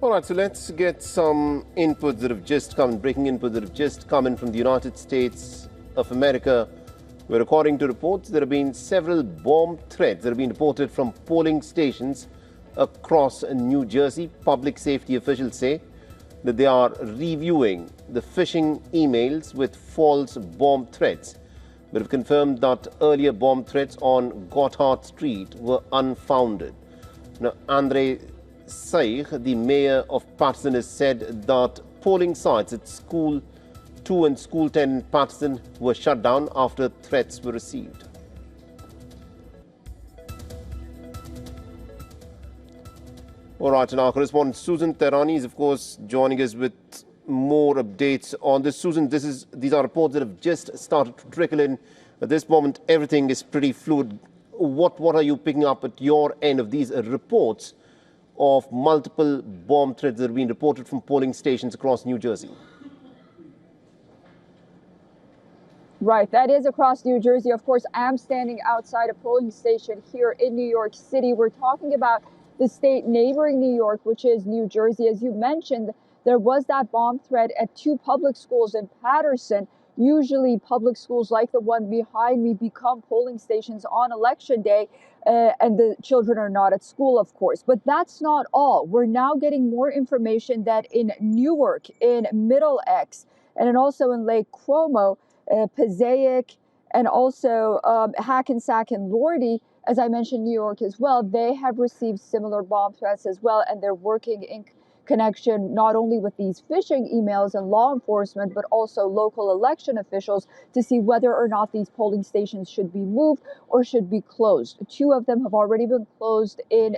All right, so let's get some inputs that have just come, breaking inputs that have just come in from the United States of America, where according to reports, there have been several bomb threats that have been reported from polling stations across New Jersey. Public safety officials say that they are reviewing the phishing emails with false bomb threats, but have confirmed that earlier bomb threats on Gotthard Street were unfounded. Now, Andre Saig, the mayor of Patterson, has said that polling sites at School 2 and School 10 in Patterson were shut down after threats were received. All right, and our correspondent Susan Tehrani is, of course, joining us with more updates on this. Susan, these are reports that have just started to trickle in. At this moment, everything is pretty fluid. What are you picking up at your end of these reports of multiple bomb threats that have been reported from polling stations across New Jersey? Right, that is across New Jersey. Of course, I'm standing outside a polling station here in New York City. We're talking about the state neighboring New York, which is New Jersey. As you mentioned, there was that bomb threat at two public schools in Patterson. Usually public schools like the one behind me become polling stations on election day, and the children are not at school, of course. But that's not all. We're now getting more information that in Newark, in Middle X, and also in Lake Como, Passaic, and also Hackensack and Lordy, as I mentioned, New York as well, they have received similar bomb threats as well, and they're working in connection not only with these phishing emails and law enforcement, but also local election officials to see whether or not these polling stations should be moved or should be closed. Two of them have already been closed in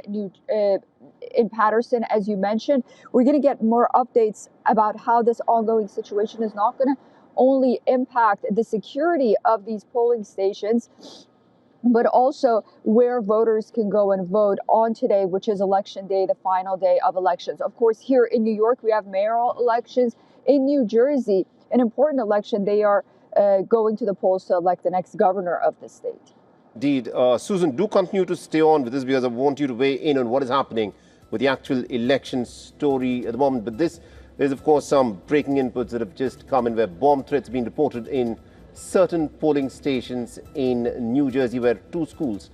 Patterson, as you mentioned. We're going to get more updates about how this ongoing situation is not going to only impact the security of these polling stations, but also where voters can go and vote on today, which is election day, the final day of elections. Of course, here in New York, we have mayoral elections. In New Jersey, an important election, they are going to the polls to elect the next governor of the state. Indeed. Susan, do continue to stay on with this because I want you to weigh in on what is happening with the actual election story at the moment. But there's, of course, some breaking inputs that have just come in where bomb threats have been reported in certain polling stations in New Jersey where two schools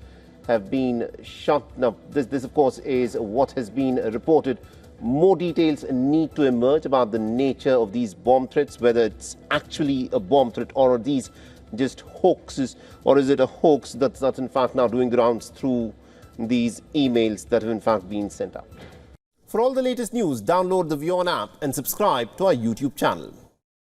have been shut. Now, this of course, is what has been reported. More details need to emerge about the nature of these bomb threats, whether it's actually a bomb threat or are these just hoaxes, or is it a hoax that's in fact now doing the rounds through these emails that have in fact been sent out. For all the latest news, download the WION app and subscribe to our YouTube channel.